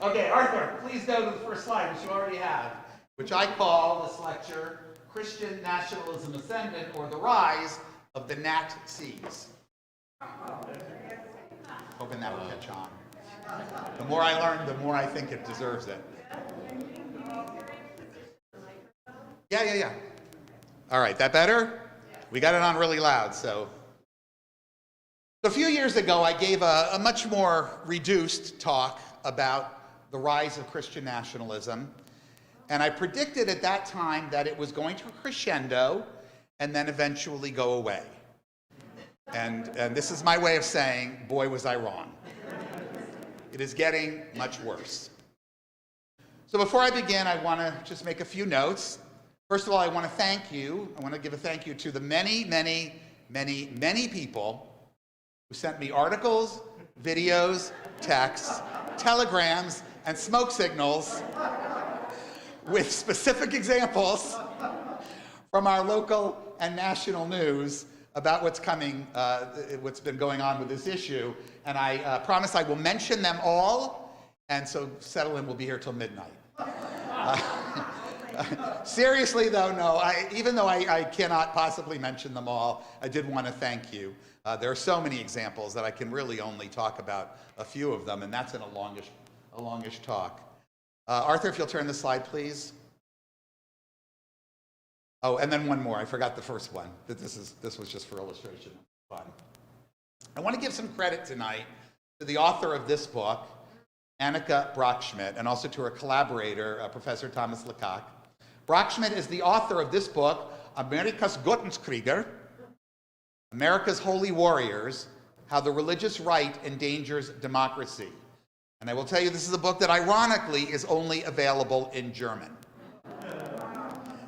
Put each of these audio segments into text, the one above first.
Okay, Arthur, please go to the first slide, which you already have, which I call this lecture Christian Nationalism Ascendant, or the Rise of the Nat-Sees. Hoping that will catch on. The more I learn, the more I think it deserves it. Yeah. All right, that better? We got it on really loud, so. A few years ago, I gave a much more reduced talk about the rise of Christian nationalism, and I predicted at that time that it was going to crescendo and then eventually go away. And this is my way of saying, boy, was I wrong. It is getting much worse. So before I begin, I want to just make a few notes. First of all, I want to thank you. I want to give a thank you to the many people who sent me articles, videos, texts, telegrams, and smoke signals with specific examples from our local and national news about what's coming, what's been going on with this issue. And I promise I will mention them all, and so settle in, we'll be here till midnight. Seriously though, no, even though I cannot possibly mention them all, I did want to thank you. There are so many examples that I can really only talk about a few of them, and that's in a longish talk. Arthur, if you'll turn the slide, please. Oh, and then one more. I forgot the first one. This was just for illustration. Fun. I want to give some credit tonight to the author of this book, Annika Brockschmidt, and also to her collaborator, Professor Thomas Lecoq. Brockschmidt is the author of this book, Amerikas Gotteskrieger, America's Holy Warriors, How the Religious Right Endangers Democracy. And I will tell you, this is a book that ironically is only available in German.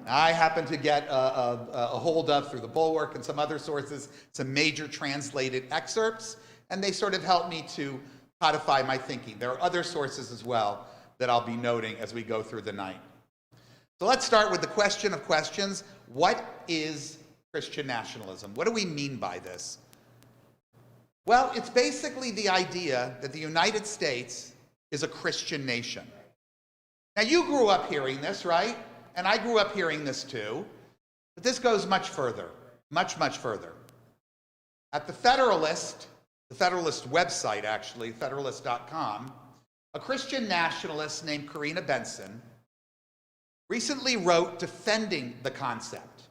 I happen to get a hold of, through the Bulwark and some other sources, some major translated excerpts, and they sort of help me to codify my thinking. There are other sources as well that I'll be noting as we go through the night. So let's start with the question of questions. What is Christian nationalism? What do we mean by this? Well, it's basically the idea that the United States is a Christian nation. Now, you grew up hearing this, right? And I grew up hearing this too. But this goes much further, much further. At the Federalist website, actually, federalist.com, a Christian nationalist named Karina Benson recently wrote defending the concept.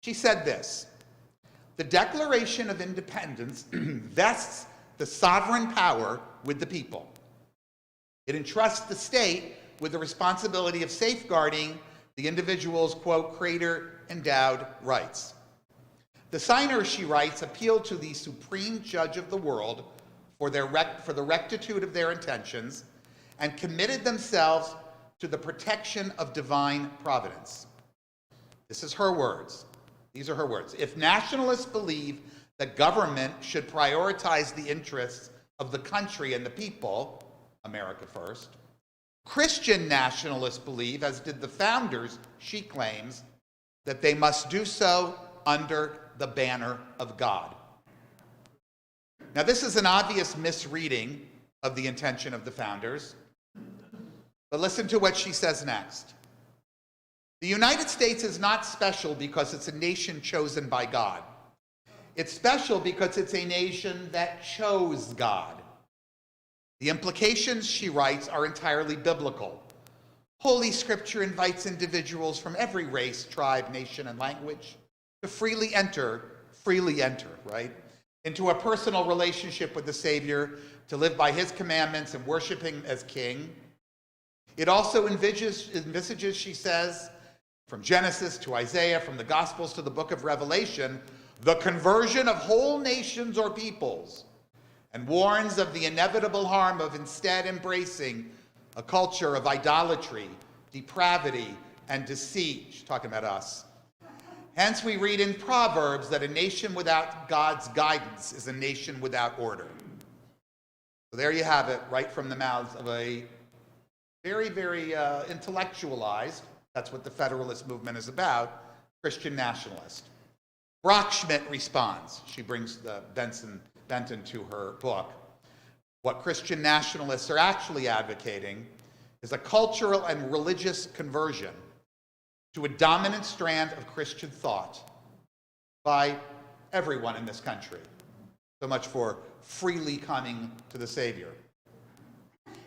She said this: the Declaration of Independence vests the sovereign power with the people. It entrusts the state with the responsibility of safeguarding the individual's, quote, creator-endowed rights. The signers, she writes, appealed to the supreme judge of the world for the rectitude of their intentions and committed themselves to the protection of divine providence. This is her words. These are her words. If nationalists believe that government should prioritize the interests of the country and the people, America first, Christian nationalists believe, as did the founders, she claims, that they must do so under the banner of God. Now, this is an obvious misreading of the intention of the founders, but listen to what she says next. The United States is not special because it's a nation chosen by God. It's special because it's a nation that chose God. The implications, she writes, are entirely biblical. Holy Scripture invites individuals from every race, tribe, nation, and language to freely enter, right, into a personal relationship with the Savior, to live by his commandments and worship him as king. It also envisages, she says, from Genesis to Isaiah, from the Gospels to the book of Revelation, the conversion of whole nations or peoples, and warns of the inevitable harm of instead embracing a culture of idolatry, depravity, and deceit. She's talking about us. Hence, we read in Proverbs that a nation without God's guidance is a nation without order. So there you have it, right from the mouths of a very, very intellectualized, that's what the Federalist movement is about, Christian nationalist. Brockschmidt responds. She brings Benton to her book. What Christian nationalists are actually advocating is a cultural and religious conversion to a dominant strand of Christian thought by everyone in this country. So much for freely coming to the Savior.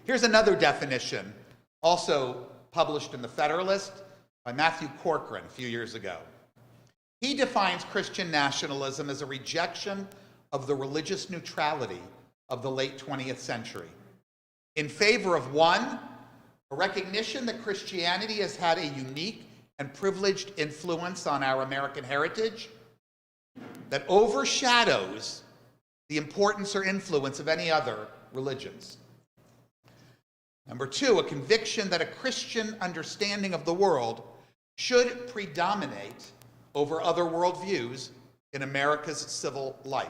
Here's another definition, also published in the Federalist by Matthew Corcoran a few years ago. He defines Christian nationalism as a rejection of the religious neutrality of the late 20th century, in favor of one, a recognition that Christianity has had a unique and privileged influence on our American heritage that overshadows the importance or influence of any other religions. Number two, a conviction that a Christian understanding of the world should predominate over other worldviews in America's civil life.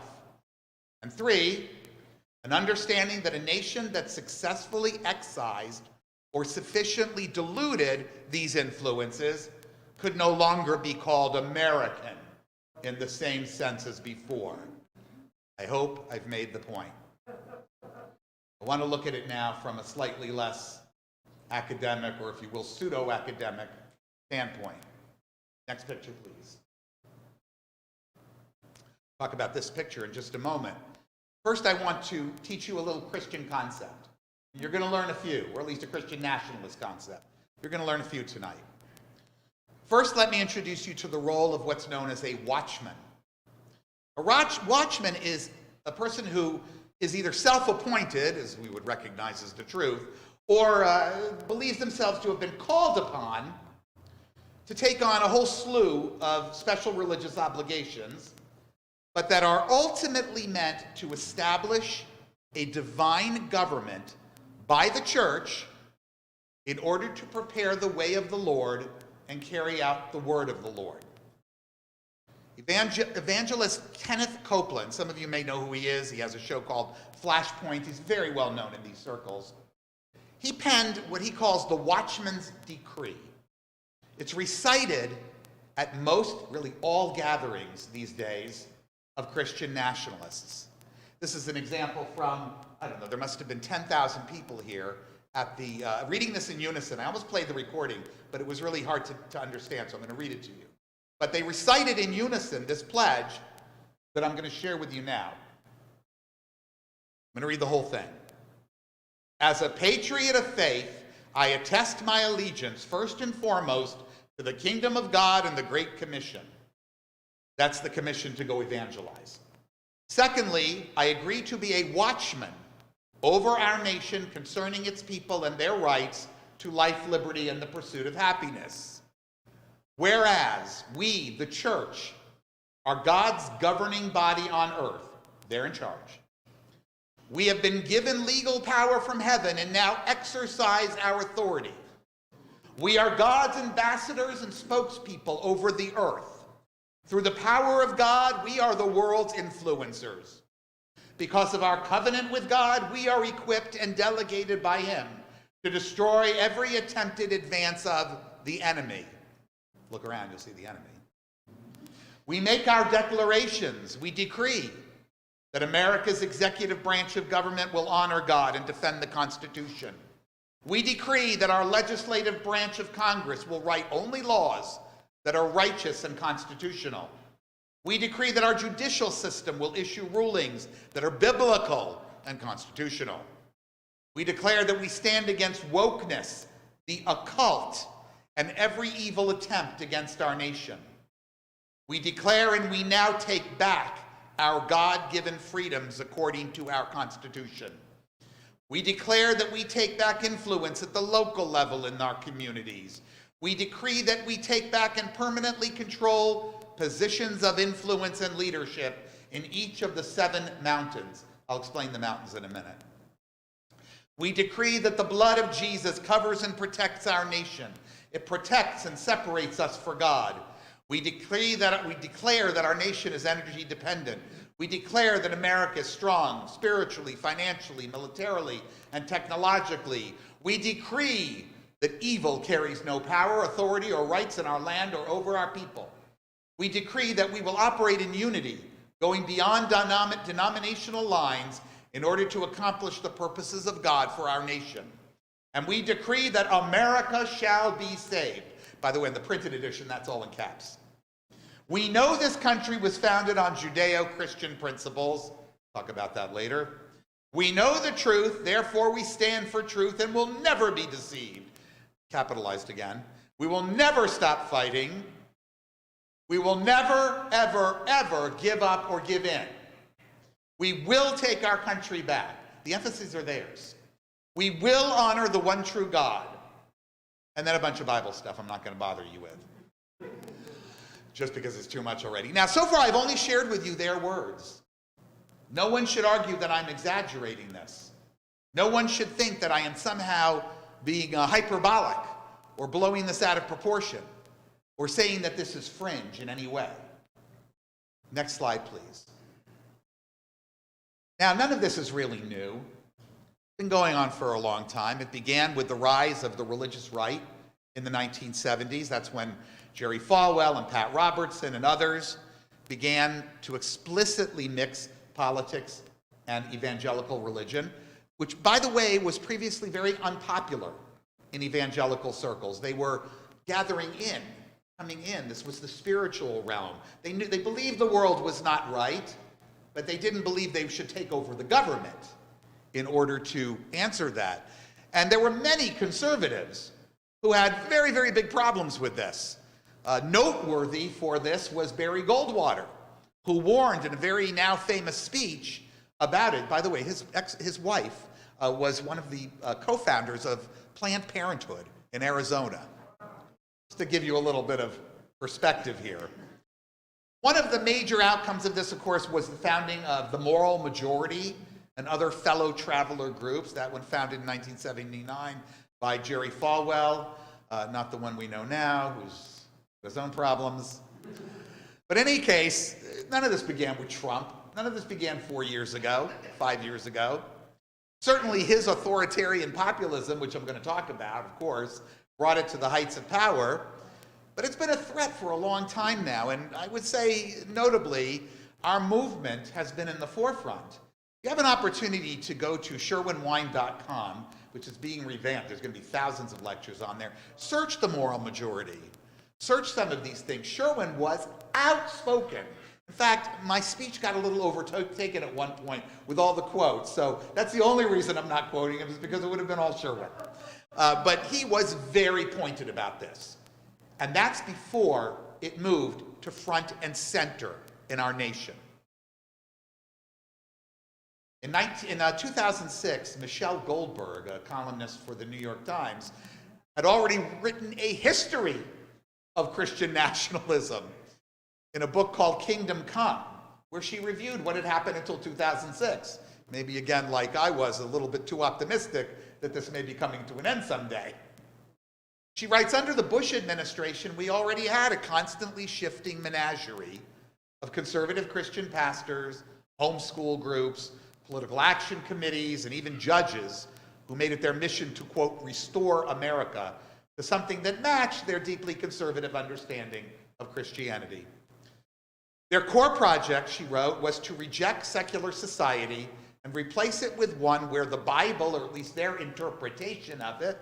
And three, an understanding that a nation that successfully excised or sufficiently diluted these influences could no longer be called American in the same sense as before. I hope I've made the point. I want to look at it now from a slightly less academic, or if you will, pseudo-academic standpoint. Next picture, please. Talk about this picture in just a moment. First, I want to teach you a little Christian concept. You're going to learn a few, or at least a Christian nationalist concept. You're going to learn a few tonight. First, let me introduce you to the role of what's known as a watchman. A watchman is a person who is either self-appointed, as we would recognize as the truth, or believes themselves to have been called upon to take on a whole slew of special religious obligations, but that are ultimately meant to establish a divine government by the church in order to prepare the way of the Lord and carry out the word of the Lord. Evangelist Kenneth Copeland, some of you may know who he is. He has a show called Flashpoint. He's very well known in these circles. He penned what he calls the Watchman's Decree. It's recited at most, really all gatherings these days of Christian nationalists. This is an example from, I don't know, there must have been 10,000 people here at the, reading this in unison. I almost played the recording, but it was really hard to understand, so I'm going to read it to you. But they recited in unison this pledge that I'm going to share with you now. I'm going to read the whole thing. As a patriot of faith, I attest my allegiance first and foremost to the kingdom of God and the Great Commission. That's the commission to go evangelize. Secondly, I agree to be a watchman over our nation concerning its people and their rights to life, liberty, and the pursuit of happiness. Whereas we, the church, are God's governing body on earth. They're in charge. We have been given legal power from heaven and now exercise our authority. We are God's ambassadors and spokespeople over the earth. Through the power of God, we are the world's influencers. Because of our covenant with God, we are equipped and delegated by Him to destroy every attempted advance of the enemy. Look around, you'll see the enemy. We make our declarations. We decree that America's executive branch of government will honor God and defend the Constitution. We decree that our legislative branch of Congress will write only laws that are righteous and constitutional. We decree that our judicial system will issue rulings that are biblical and constitutional. We declare that we stand against wokeness, the occult, and every evil attempt against our nation. We declare and we now take back our God-given freedoms according to our Constitution. We declare that we take back influence at the local level in our communities. We decree that we take back and permanently control positions of influence and leadership in each of the 7 mountains. I'll explain the mountains in a minute. We decree that the blood of Jesus covers and protects our nation. It protects and separates us for God. We declare that our nation is energy dependent. We declare that America is strong spiritually, financially, militarily, and technologically. We decree that evil carries no power, authority, or rights in our land or over our people. We decree that we will operate in unity, going beyond denominational lines in order to accomplish the purposes of God for our nation. And we decree that America shall be saved. By the way, in the printed edition, that's all in caps. We know this country was founded on Judeo-Christian principles. Talk about that later. We know the truth, therefore we stand for truth and will never be deceived. Capitalized again. We will never stop fighting. We will never, ever, ever give up or give in. We will take our country back. The emphases are theirs. We will honor the one true God. And then a bunch of Bible stuff I'm not going to bother you with, just because it's too much already. Now, so far I've only shared with you their words. No one should argue that I'm exaggerating this. No one should think that I am somehow being hyperbolic or blowing this out of proportion or saying that this is fringe in any way. Next slide, please. Now, none of this is really new. It's been going on for a long time. It began with the rise of the religious right in the 1970s. That's when Jerry Falwell and Pat Robertson and others began to explicitly mix politics and evangelical religion, which, by the way, was previously very unpopular in evangelical circles. They were gathering in, coming in. This was the spiritual realm. They believed the world was not right, but they didn't believe they should take over the government in order to answer that. And there were many conservatives who had very, very big problems with this. Noteworthy for this was Barry Goldwater, who warned in a very now famous speech about it. By the way, his wife was one of the co-founders of Planned Parenthood in Arizona. Just to give you a little bit of perspective here. One of the major outcomes of this, of course, was the founding of the Moral Majority and other fellow traveler groups. That one founded in 1979 by Jerry Falwell, not the one we know now, who's got his own problems. But in any case, none of this began with Trump. None of this began 4 years ago, 5 years ago. Certainly his authoritarian populism, which I'm going to talk about, of course, brought it to the heights of power. But it's been a threat for a long time now, and I would say, notably, our movement has been in the forefront. You have an opportunity to go to sherwinwine.com, which is being revamped. There's going to be thousands of lectures on there. Search the Moral Majority. Search some of these things. Sherwin was outspoken. In fact, my speech got a little overtaken at one point with all the quotes, so that's the only reason I'm not quoting him, is because it would have been all Sherwin. But he was very pointed about this. And that's before it moved to front and center in our nation. In 2006, Michelle Goldberg, a columnist for the New York Times, had already written a history of Christian nationalism in a book called Kingdom Come, where she reviewed what had happened until 2006. Maybe, again, like I was, a little bit too optimistic that this may be coming to an end someday. She writes, under the Bush administration, we already had a constantly shifting menagerie of conservative Christian pastors, homeschool groups, political action committees, and even judges who made it their mission to, quote, restore America to something that matched their deeply conservative understanding of Christianity. Their core project, she wrote, was to reject secular society and replace it with one where the Bible, or at least their interpretation of it,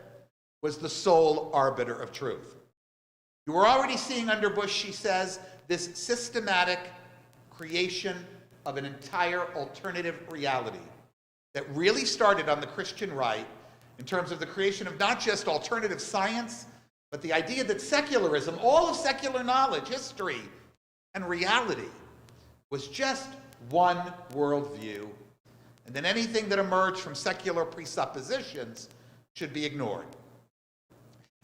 was the sole arbiter of truth. You were already seeing under Bush, she says, this systematic creation of an entire alternative reality that really started on the Christian right in terms of the creation of not just alternative science, but the idea that secularism, all of secular knowledge, history, and reality was just one worldview, and then anything that emerged from secular presuppositions should be ignored.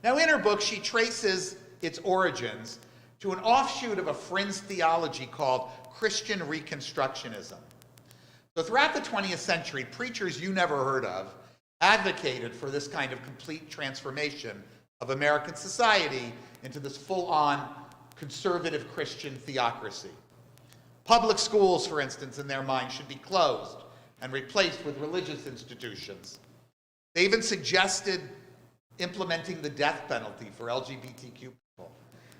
Now, in her book, she traces its origins to an offshoot of a fringe theology called Christian Reconstructionism. So throughout the 20th century, preachers you never heard of advocated for this kind of complete transformation of American society into this full-on conservative Christian theocracy. Public schools, for instance, in their mind, should be closed and replaced with religious institutions. They even suggested implementing the death penalty for LGBTQ people,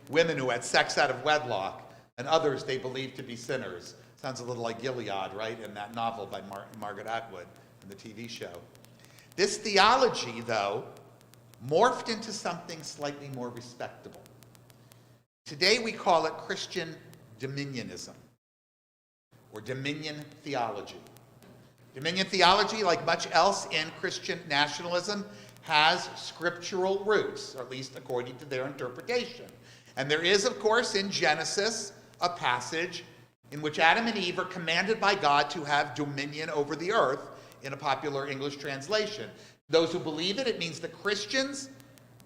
women who had sex out of wedlock, and others they believed to be sinners, Sounds a little like Gilead, right, in that novel by Margaret Atwood and the TV show. This theology, though, morphed into something slightly more respectable. Today we call it Christian dominionism, or dominion theology. Dominion theology, like much else in Christian nationalism, has scriptural roots, or at least according to their interpretation. And there is, of course, in Genesis, a passage in which Adam and Eve are commanded by God to have dominion over the earth, in a popular English translation. Those who believe it, it means that Christians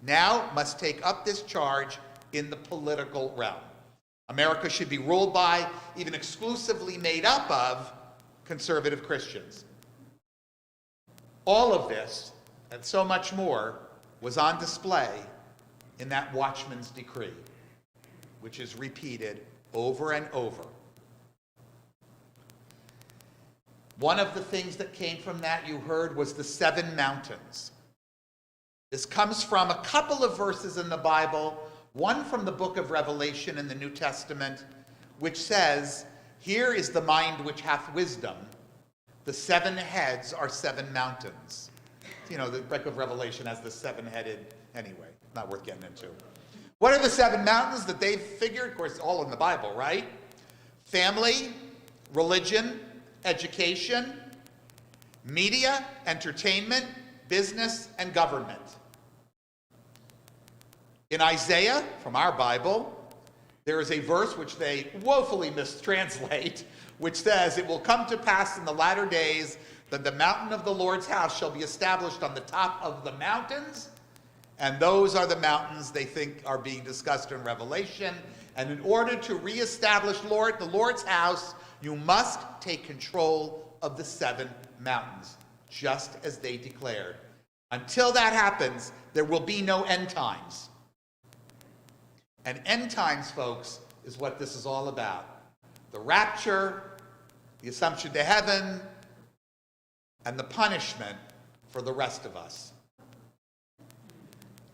now must take up this charge in the political realm. America should be ruled by, even exclusively made up of, conservative Christians. All of this, and so much more, was on display in that Watchman's decree, which is repeated over and over. One of the things that came from that, you heard, was the 7 mountains. This comes from a couple of verses in the Bible, one from the book of Revelation in the New Testament, which says, "Here is the mind which hath wisdom. The 7 heads are 7 mountains." You know, the book of Revelation has the 7-headed, anyway, not worth getting into. What are the 7 mountains that they've figured? Of course, all in the Bible, right? Family, religion, education, media, entertainment, business, and government. In Isaiah, from our Bible, there is a verse which they woefully mistranslate, which says, "It will come to pass in the latter days that the mountain of the Lord's house shall be established on the top of the mountains." And those are the mountains they think are being discussed in Revelation. And in order to reestablish the Lord's house, you must take control of the 7 mountains, just as they declared. Until that happens, there will be no end times. And end times, folks, is what this is all about. The rapture, the assumption to heaven, and the punishment for the rest of us.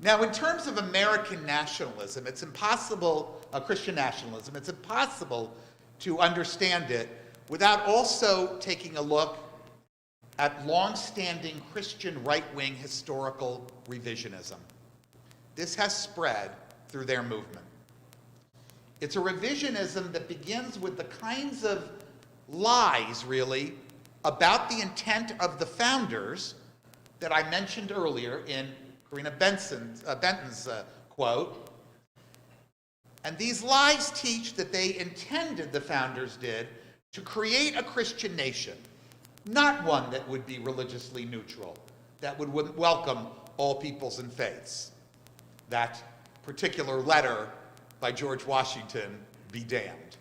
Now, in terms of American nationalism, it's impossible, Christian nationalism, it's impossible to understand it without also taking a look at long-standing Christian right-wing historical revisionism. This has spread through their movement. It's a revisionism that begins with the kinds of lies, really, about the intent of the founders that I mentioned earlier in Karina Benton's quote. And these lies teach that they intended, the founders did, to create a Christian nation, not one that would be religiously neutral, that would welcome all peoples and faiths. That particular letter by George Washington be damned.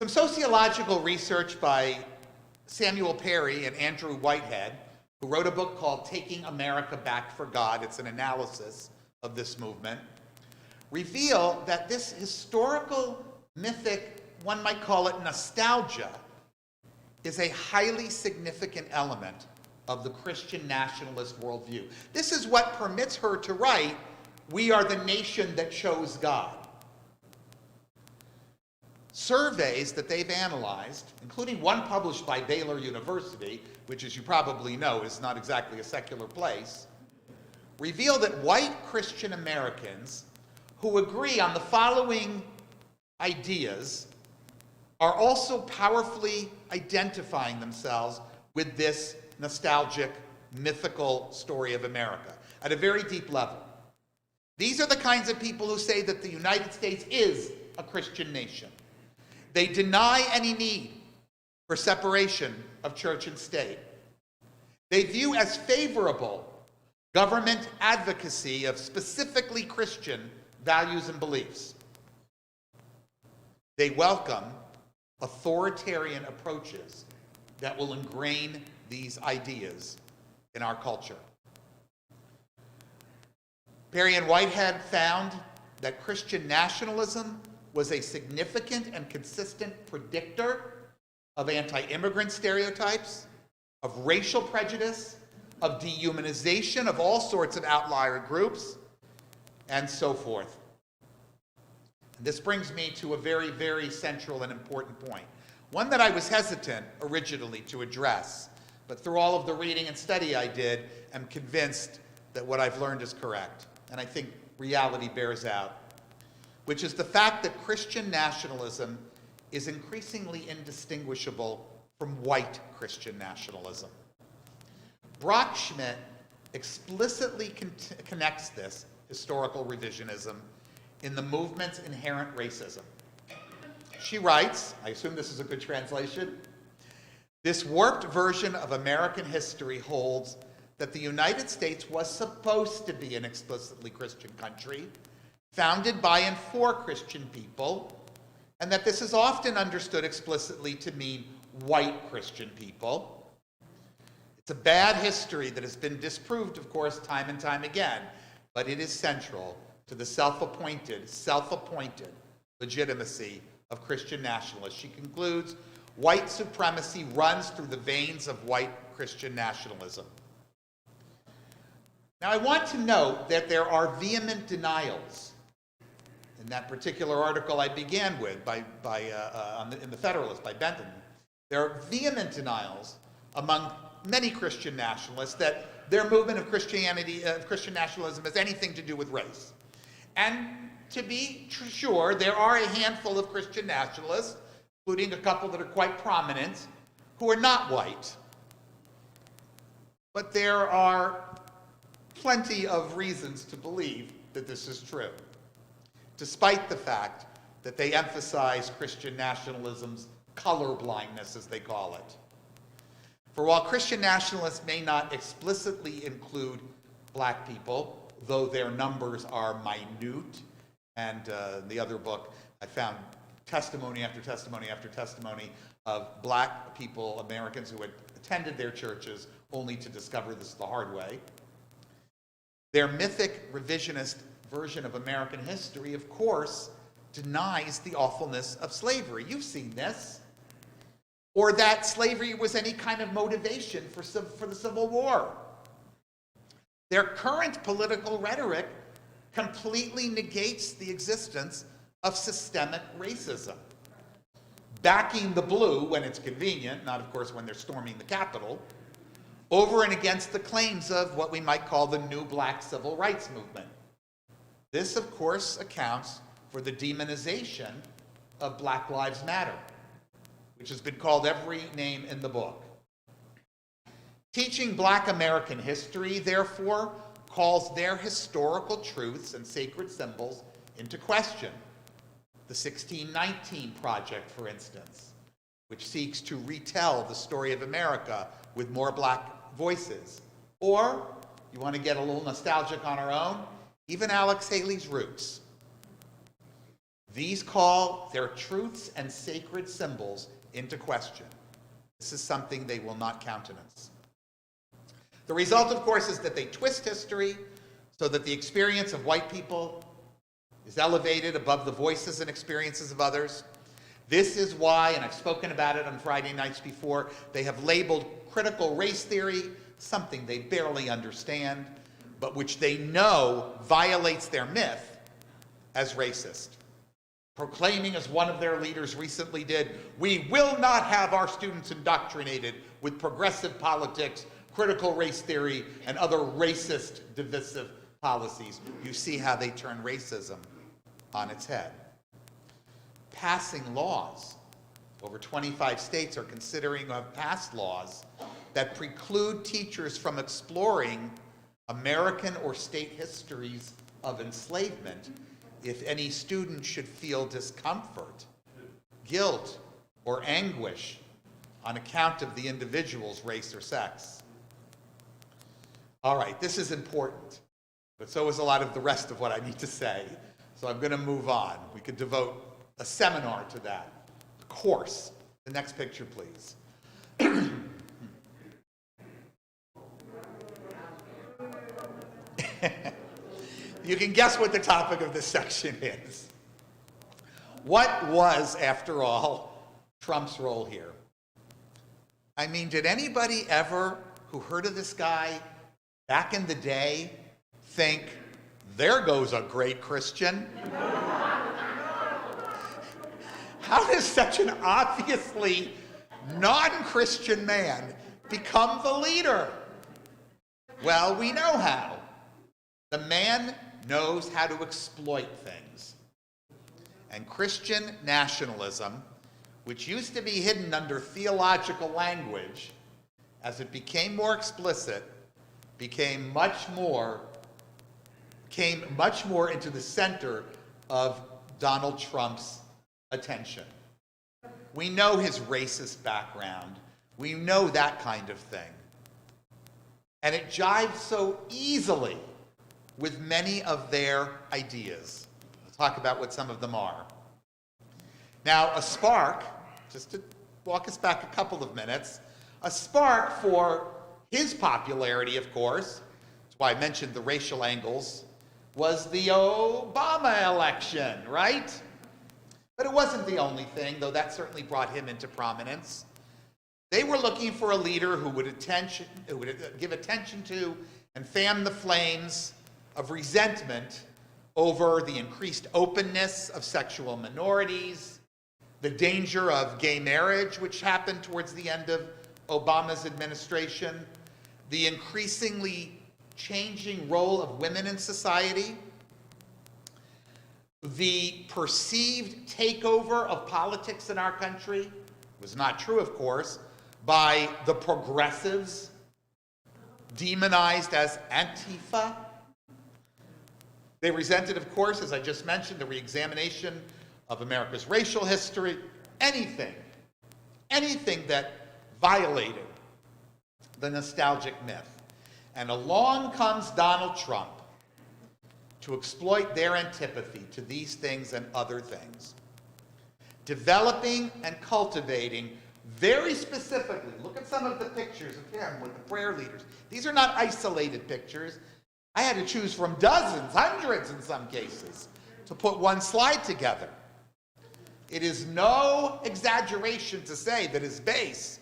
Some sociological research by Samuel Perry and Andrew Whitehead, who wrote a book called Taking America Back for God, it's an analysis of this movement, reveal that this historical, mythic, one might call it nostalgia, is a highly significant element of the Christian nationalist worldview. This is what permits her to write, "We are the nation that chose God." Surveys that they've analyzed, including one published by Baylor University, which, as you probably know, is not exactly a secular place, reveal that white Christian Americans who agree on the following ideas are also powerfully identifying themselves with this nostalgic, mythical story of America at a very deep level. These are the kinds of people who say that the United States is a Christian nation. They deny any need for separation of church and state. They view as favorable government advocacy of specifically Christian values and beliefs. They welcome authoritarian approaches that will ingrain these ideas in our culture. Perry and Whitehead found that Christian nationalism was a significant and consistent predictor of anti-immigrant stereotypes, of racial prejudice, of dehumanization of all sorts of outlier groups, and so forth. This brings me to a very, very central and important point. One that I was hesitant originally to address, but through all of the reading and study I did, I'm convinced that what I've learned is correct. And I think reality bears out, which is the fact that Christian nationalism is increasingly indistinguishable from white Christian nationalism. Brock Schmidt explicitly connects this historical revisionism in the movement's inherent racism. She writes, I assume this is a good translation, "This warped version of American history holds that the United States was supposed to be an explicitly Christian country, founded by and for Christian people, and that this is often understood explicitly to mean white Christian people. It's a bad history that has been disproved, of course, time and time again, but it is central to the self-appointed legitimacy of Christian nationalists." She concludes, "White supremacy runs through the veins of white Christian nationalism." Now, I want to note that there are vehement denials in that particular article I began with in the Federalist by Benton. There are vehement denials among many Christian nationalists that their movement of Christian nationalism has anything to do with race. And to be sure, there are a handful of Christian nationalists, including a couple that are quite prominent, who are not white. But there are plenty of reasons to believe that this is true, despite the fact that they emphasize Christian nationalism's color blindness, as they call it. For while Christian nationalists may not explicitly include black people, though their numbers are minute, and in the other book I found testimony after testimony after testimony of black people, Americans who had attended their churches only to discover this the hard way. Their mythic revisionist version of American history, of course, denies the awfulness of slavery. You've seen this. Or that slavery was any kind of motivation for the Civil War. Their current political rhetoric completely negates the existence of systemic racism, backing the blue when it's convenient, not of course when they're storming the Capitol, over and against the claims of what we might call the new black civil rights movement. This, of course, accounts for the demonization of Black Lives Matter, which has been called every name in the book. Teaching Black American history, therefore, calls their historical truths and sacred symbols into question. The 1619 Project, for instance, which seeks to retell the story of America with more black voices. Or, you want to get a little nostalgic on our own, even Alex Haley's Roots. These call their truths and sacred symbols into question. This is something they will not countenance. The result, of course, is that they twist history so that the experience of white people is elevated above the voices and experiences of others. This is why, and I've spoken about it on Friday nights before, they have labeled critical race theory something they barely understand, but which they know violates their myth as racist. Proclaiming, as one of their leaders recently did, "We will not have our students indoctrinated with progressive politics, critical race theory, and other racist, divisive policies." You see how they turn racism on its head. Passing laws. Over 25 states are considering or have passed laws that preclude teachers from exploring American or state histories of enslavement if any student should feel discomfort, guilt, or anguish on account of the individual's race or sex. All right, this is important, but so is a lot of the rest of what I need to say. So I'm going to move on. We could devote a seminar to that. A course. The next picture, please. You can guess what the topic of this section is. What was, after all, Trump's role here? I mean, did anybody ever who heard of this guy back in the day think, there goes a great Christian? How does such an obviously non-Christian man become the leader? Well, we know how. The man knows how to exploit things. And Christian nationalism, which used to be hidden under theological language, as it became more explicit, came much more into the center of Donald Trump's attention. We know his racist background. We know that kind of thing. And it jives so easily with many of their ideas. We'll talk about what some of them are. Now, a spark, just to walk us back a couple of minutes, a spark for his popularity, of course, that's why I mentioned the racial angles, was the Obama election, right? But it wasn't the only thing, though that certainly brought him into prominence. They were looking for a leader who would give attention to and fan the flames of resentment over the increased openness of sexual minorities, the danger of gay marriage, which happened towards the end of Obama's administration, the increasingly changing role of women in society, the perceived takeover of politics in our country, was not true, of course, by the progressives, demonized as Antifa. They resented, of course, as I just mentioned, the reexamination of America's racial history, anything that violated the nostalgic myth. And along comes Donald Trump to exploit their antipathy to these things and other things. Developing and cultivating very specifically, look at some of the pictures of him with the prayer leaders. These are not isolated pictures. I had to choose from dozens, hundreds in some cases, to put one slide together. It is no exaggeration to say that his base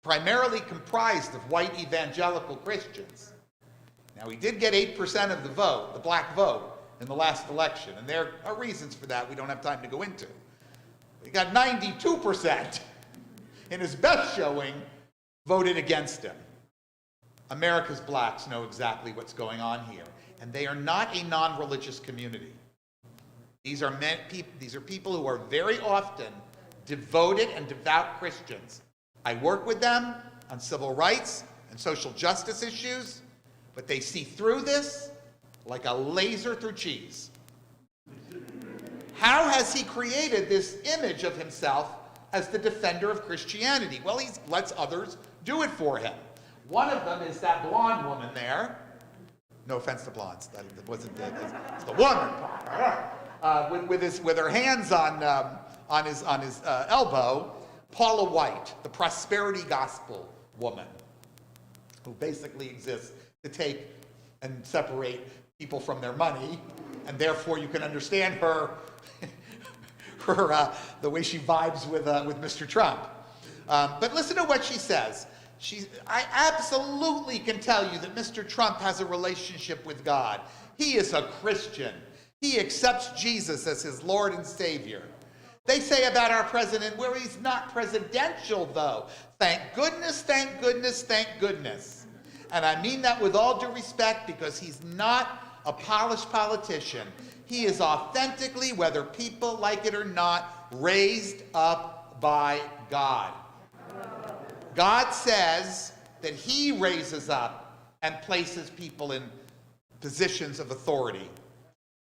primarily comprised of white evangelical Christians. Now, he did get 8% of the vote, the black vote, in the last election, and there are reasons for that we don't have time to go into. He got 92%, in his best showing, voted against him. America's blacks know exactly what's going on here, and they are not a non-religious community. These are people who are very often devoted and devout Christians. I work with them on civil rights and social justice issues, but they see through this like a laser through cheese. How has he created this image of himself as the defender of Christianity? Well, he lets others do it for him. One of them is that blonde woman there. No offense to blondes, that wasn't it's the woman. With her hands on his elbow, Paula White, the prosperity gospel woman, who basically exists to take and separate people from their money, and therefore you can understand her, the way she vibes with Mr. Trump. But listen to what she says. I absolutely can tell you that Mr. Trump has a relationship with God. He is a Christian. He accepts Jesus as his Lord and Savior. They say about our president, well, he's not presidential, though. Thank goodness, thank goodness, thank goodness. And I mean that with all due respect, because he's not a polished politician. He is authentically, whether people like it or not, raised up by God. God says that he raises up and places people in positions of authority.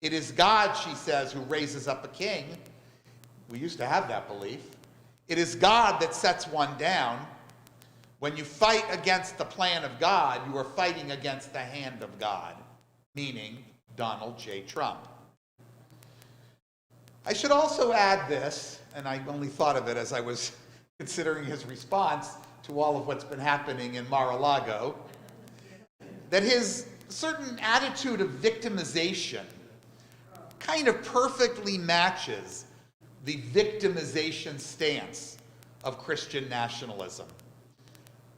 It is God, she says, who raises up a king. We used to have that belief. It is God that sets one down. When you fight against the plan of God, you are fighting against the hand of God, meaning Donald J. Trump. I should also add this, and I only thought of it as I was considering his response to all of what's been happening in Mar-a-Lago, that his certain attitude of victimization kind of perfectly matches the victimization stance of Christian nationalism.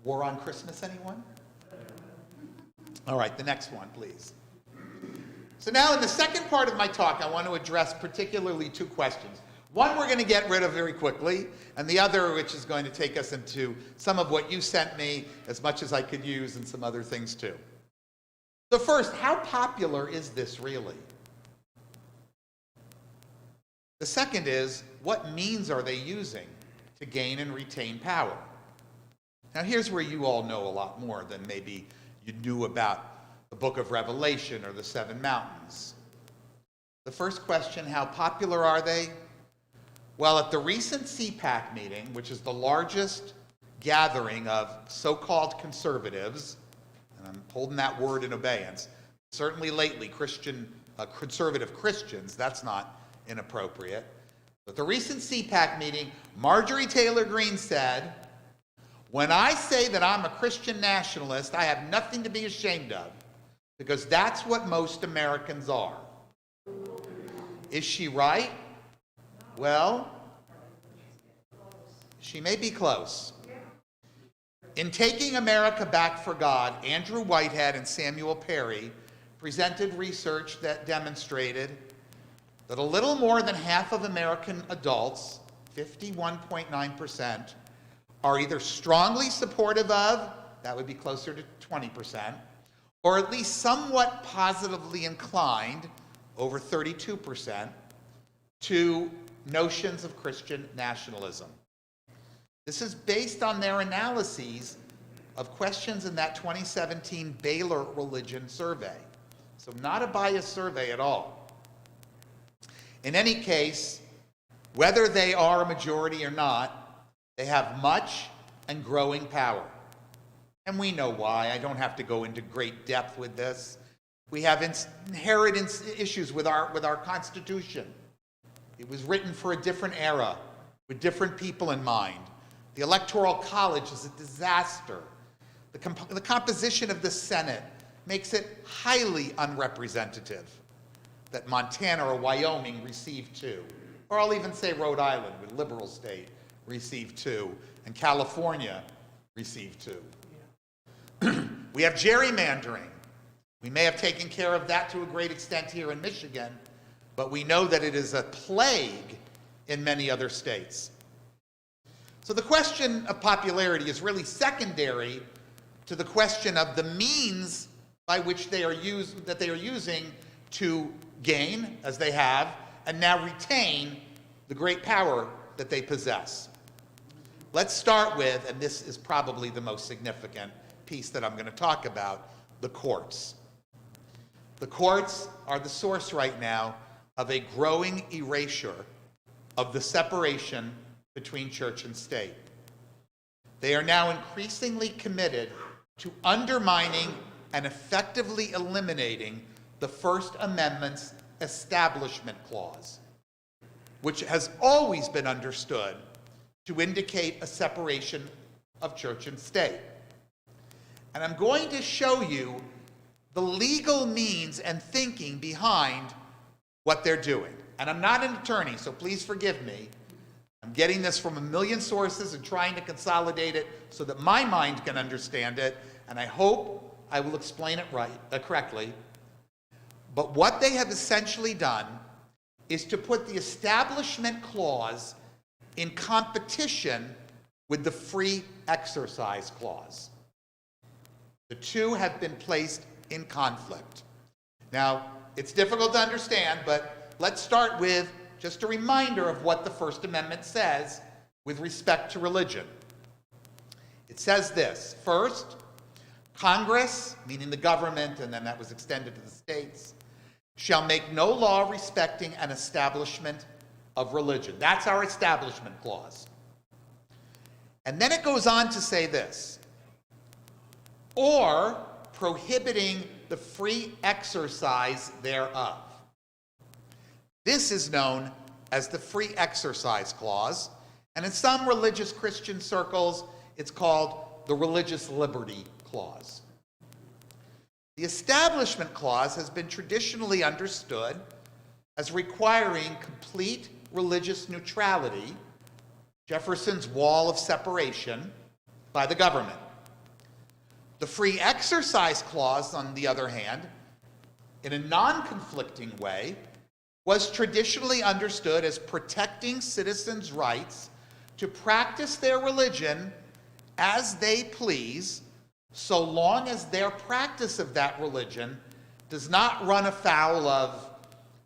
War on Christmas, anyone? All right, the next one, please. So now in the second part of my talk, I want to address particularly two questions. One we're going to get rid of very quickly, and the other which is going to take us into some of what you sent me, as much as I could use, and some other things too. So first, how popular is this really? The second is, what means are they using to gain and retain power? Now here's where you all know a lot more than maybe you knew about the book of Revelation or the Seven Mountains. The first question, how popular are they? Well, at the recent CPAC meeting, which is the largest gathering of so-called conservatives, and I'm holding that word in abeyance, certainly lately conservative Christians, that's not inappropriate. But the recent CPAC meeting, Marjorie Taylor Greene said, "When I say that I'm a Christian nationalist, I have nothing to be ashamed of, because that's what most Americans are." Is she right? Well, she may be close. In Taking America Back for God, Andrew Whitehead and Samuel Perry presented research that demonstrated that a little more than half of American adults, 51.9%, are either strongly supportive of, that would be closer to 20%, or at least somewhat positively inclined, over 32%, to notions of Christian nationalism. This is based on their analyses of questions in that 2017 Baylor Religion Survey. So not a biased survey at all. In any case, whether they are a majority or not, they have much and growing power. And we know why. I don't have to go into great depth with this. We have inherent issues with our Constitution. It was written for a different era, with different people in mind. The Electoral College is a disaster. The composition of the Senate makes it highly unrepresentative, that Montana or Wyoming receive 2. Or I'll even say Rhode Island, with liberal state, receive 2, and California receive 2. We have gerrymandering. We may have taken care of that to a great extent here in Michigan, but we know that it is a plague in many other states. So the question of popularity is really secondary to the question of the means by which they are using to gain, as they have, and now retain the great power that they possess. Let's start with, and this is probably the most significant piece that I'm going to talk about, the courts. The courts are the source right now of a growing erasure of the separation between church and state. They are now increasingly committed to undermining and effectively eliminating the First Amendment's Establishment Clause, which has always been understood to indicate a separation of church and state. And I'm going to show you the legal means and thinking behind what they're doing. And I'm not an attorney, so please forgive me. I'm getting this from a million sources and trying to consolidate it so that my mind can understand it, and I hope I will explain it correctly. But what they have essentially done is to put the Establishment Clause in competition with the Free Exercise Clause. The two have been placed in conflict. Now, it's difficult to understand, but let's start with just a reminder of what the First Amendment says with respect to religion. It says this: first, Congress, meaning the government, and then that was extended to the states, shall make no law respecting an establishment of religion. That's our Establishment Clause. And then it goes on to say this: or prohibiting the free exercise thereof. This is known as the Free Exercise Clause, and in some religious Christian circles, it's called the Religious Liberty Clause. The Establishment Clause has been traditionally understood as requiring complete religious neutrality, Jefferson's wall of separation, by the government. The Free Exercise Clause, on the other hand, in a non-conflicting way, was traditionally understood as protecting citizens' rights to practice their religion as they please, so long as their practice of that religion does not run afoul of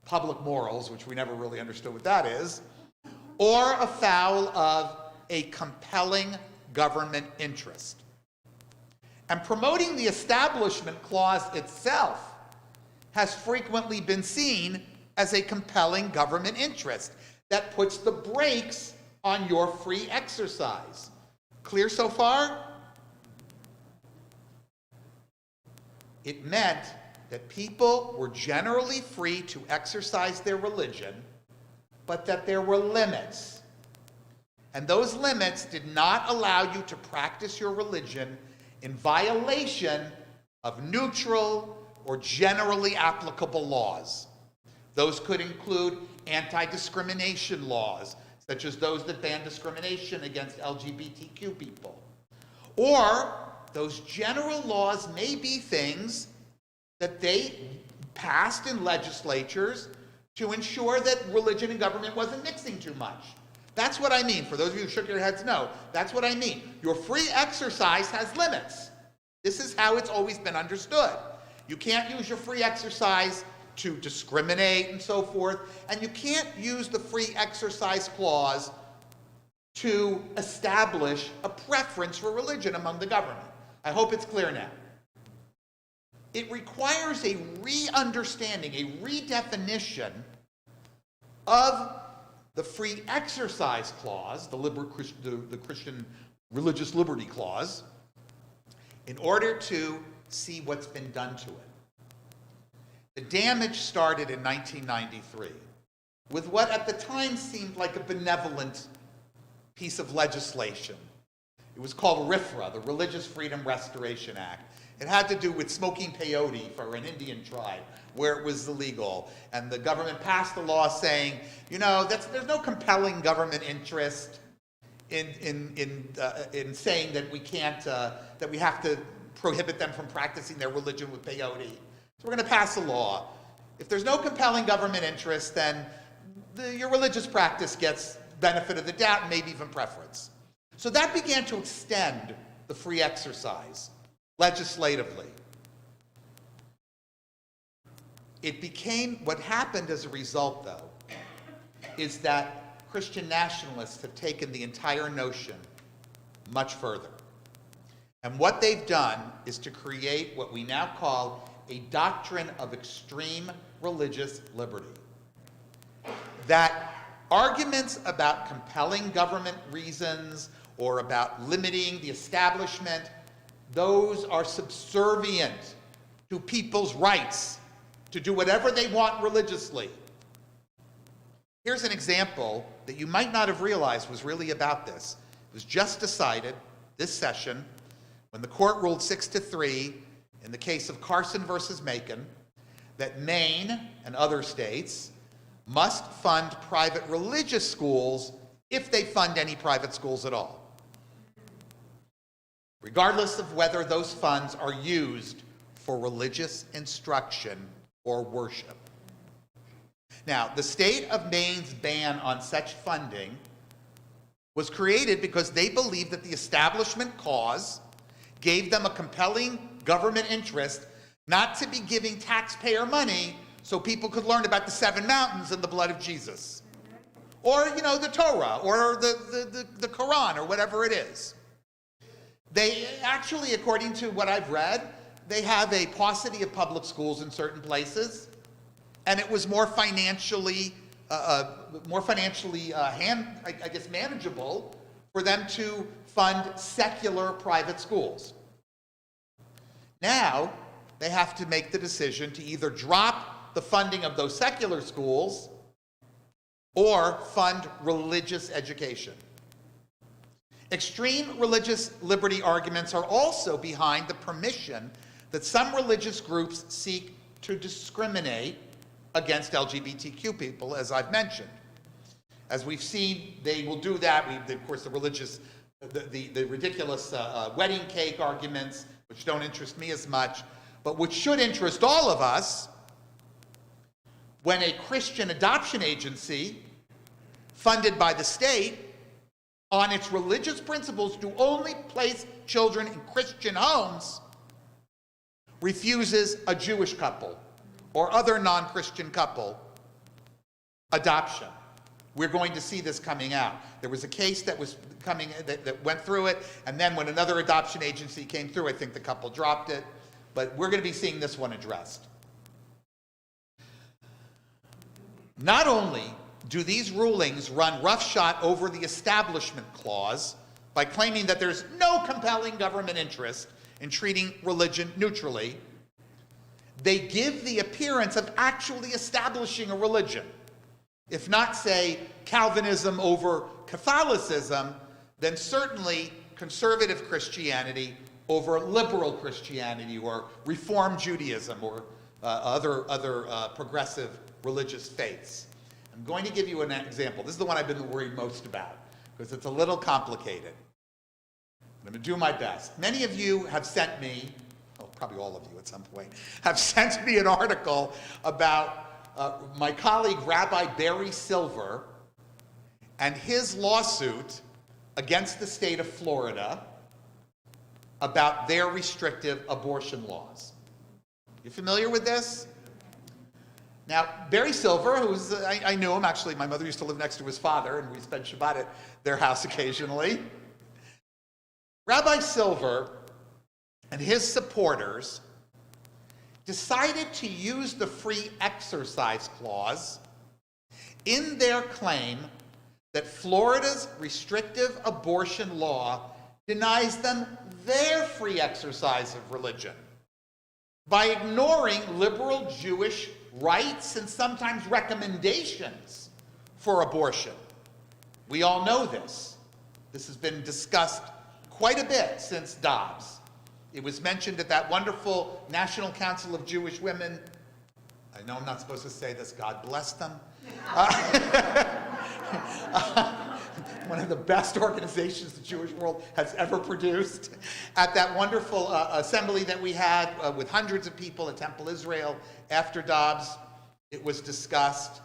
public morals, which we never really understood what that is, or afoul of a compelling government interest. And promoting the Establishment Clause itself has frequently been seen as a compelling government interest that puts the brakes on your free exercise. Clear so far? It meant that people were generally free to exercise their religion, but that there were limits. And those limits did not allow you to practice your religion in violation of neutral or generally applicable laws. Those could include anti-discrimination laws, such as those that ban discrimination against LGBTQ people. Or those general laws may be things that they passed in legislatures to ensure that religion and government wasn't mixing too much. That's what I mean. For those of you who shook your heads, no. That's what I mean. Your free exercise has limits. This is how it's always been understood. You can't use your free exercise to discriminate and so forth, and you can't use the free exercise clause to establish a preference for religion among the government. I hope it's clear now. It requires a re-understanding, a redefinition of the free exercise clause, the Christian religious liberty clause, in order to see what's been done to it. The damage started in 1993 with what at the time seemed like a benevolent piece of legislation. It was called RFRA, the Religious Freedom Restoration Act. It had to do with smoking peyote for an Indian tribe where it was illegal. And the government passed a law saying, you know, there's no compelling government interest in saying that we can't, that we have to prohibit them from practicing their religion with peyote. So we're going to pass a law. If there's no compelling government interest, then your religious practice gets benefit of the doubt and maybe even preference. So that began to extend the free exercise legislatively. It became, what happened as a result, though, is that Christian nationalists have taken the entire notion much further. And what they've done is to create what we now call a doctrine of extreme religious liberty. That arguments about compelling government reasons or about limiting the establishment, those are subservient to people's rights to do whatever they want religiously. Here's an example that you might not have realized was really about this. It was just decided this session when the court ruled 6-3 in the case of Carson versus Macon that Maine and other states must fund private religious schools if they fund any private schools at all, regardless of whether those funds are used for religious instruction or worship. Now, the state of Maine's ban on such funding was created because they believed that the Establishment Clause gave them a compelling government interest not to be giving taxpayer money so people could learn about the 7 mountains and the blood of Jesus. Or, you know, the Torah, or the Quran, or whatever it is. They actually, according to what I've read, they have a paucity of public schools in certain places, and it was more financially, manageable for them to fund secular private schools. Now, they have to make the decision to either drop the funding of those secular schools or fund religious education. Extreme religious liberty arguments are also behind the permission that some religious groups seek to discriminate against LGBTQ people, as I've mentioned. As we've seen, they will do that. Of course, the ridiculous wedding cake arguments, which don't interest me as much, but which should interest all of us. when a Christian adoption agency funded by the state on its religious principles to only place children in Christian homes refuses a Jewish couple or other non-Christian couple adoption. We're going to see this coming out. There was a case that was coming that went through it, and then when another adoption agency came through, I think the couple dropped it, but we're going to be seeing this one addressed. Not only do these rulings run roughshod over the Establishment Clause by claiming that there's no compelling government interest in treating religion neutrally, they give the appearance of actually establishing a religion. If not, say, Calvinism over Catholicism, then certainly conservative Christianity over liberal Christianity or Reform Judaism or other progressive religious faiths. I'm going to give you an example. This is the one I've been worried most about because it's a little complicated. I'm going to do my best. Many of you have sent me, probably all of you at some point, have sent me an article about my colleague Rabbi Barry Silver and his lawsuit against the state of Florida about their restrictive abortion laws. You familiar with this? Now, Barry Silver, I knew him, actually, my mother used to live next to his father, and we spent Shabbat at their house occasionally. Rabbi Silver and his supporters decided to use the Free Exercise Clause in their claim that Florida's restrictive abortion law denies them their free exercise of religion by ignoring liberal Jewish rights and sometimes recommendations for abortion. We all know this. This has been discussed quite a bit since Dobbs. It was mentioned at that wonderful National Council of Jewish Women. I know I'm not supposed to say this, God bless them. One of the best organizations the Jewish world has ever produced. At that wonderful assembly that we had with hundreds of people at Temple Israel after Dobbs, it was discussed.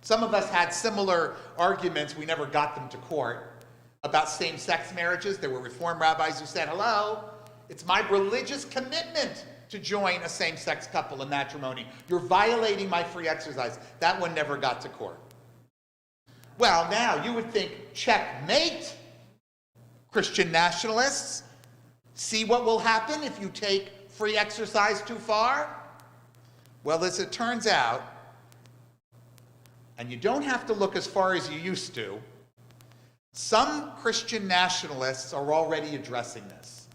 Some of us had similar arguments, we never got them to court, about same-sex marriages. There were Reform rabbis who said, hello, it's my religious commitment to join a same-sex couple in matrimony. You're violating my free exercise. That one never got to court. Well, now you would think, checkmate, Christian nationalists. See what will happen if you take free exercise too far? Well, as it turns out, and you don't have to look as far as you used to, some Christian nationalists are already addressing this.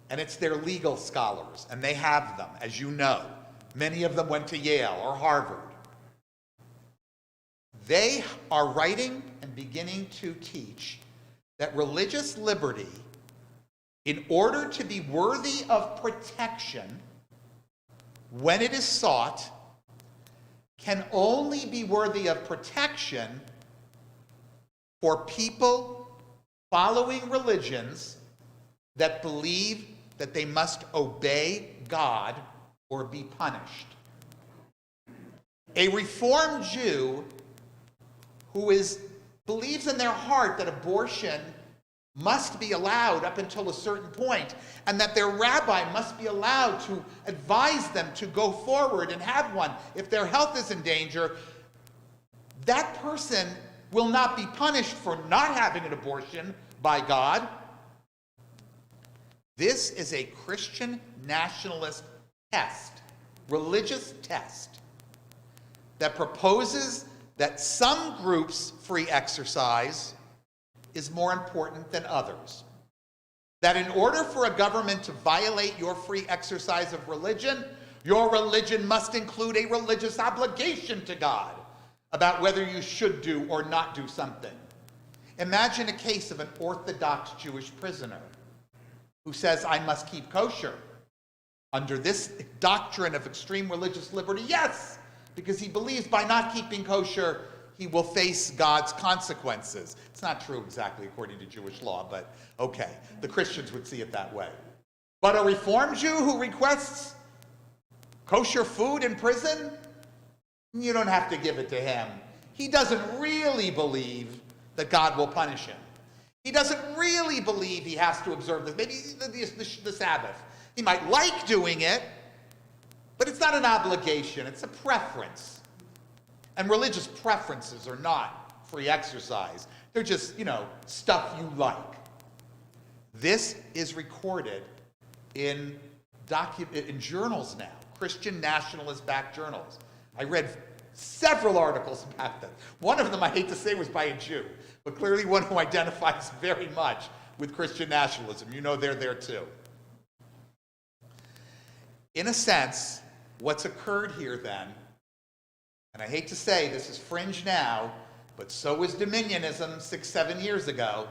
And it's their legal scholars, and they have them, as you know. Many of them went to Yale or Harvard. They are writing and beginning to teach that religious liberty, in order to be worthy of protection when it is sought, can only be worthy of protection for people following religions that believe that they must obey God or be punished. A Reformed Jew who believes in their heart that abortion must be allowed up until a certain point, and that their rabbi must be allowed to advise them to go forward and have one if their health is in danger, that person will not be punished for not having an abortion by God. This is a Christian nationalist test, religious test, that proposes that some groups' free exercise is more important than others. That in order for a government to violate your free exercise of religion, your religion must include a religious obligation to God about whether you should do or not do something. Imagine a case of an Orthodox Jewish prisoner who says, I must keep kosher. Under this doctrine of extreme religious liberty, yes, because he believes by not keeping kosher, he will face God's consequences. It's not true exactly according to Jewish law, but okay, the Christians would see it that way. But a Reform Jew who requests kosher food in prison, You don't have to give it to him. He doesn't really believe that God will punish him. He doesn't really believe he has to observe this, maybe the Sabbath. He might like doing it, but it's not an obligation, it's a preference. And religious preferences are not free exercise. They're just, stuff you like. This is recorded in journals now, Christian nationalist-backed journals. I read several articles about them. One of them, I hate to say, was by a Jew, but clearly one who identifies very much with Christian nationalism. They're there too. In a sense, what's occurred here then, and I hate to say this is fringe now, but so was dominionism 6-7 years ago.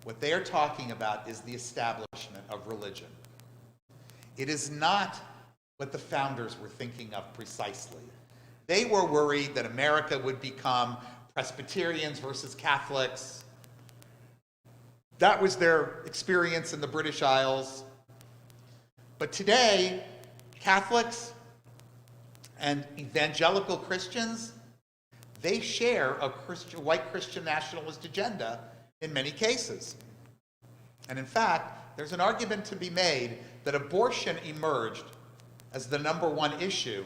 What they are talking about is the establishment of religion. It is not what the founders were thinking of precisely. They were worried that America would become Presbyterians versus Catholics. That was their experience in the British Isles. But today, Catholics and evangelical Christians, they share a white Christian nationalist agenda in many cases. And in fact, there's an argument to be made that abortion emerged as the number one issue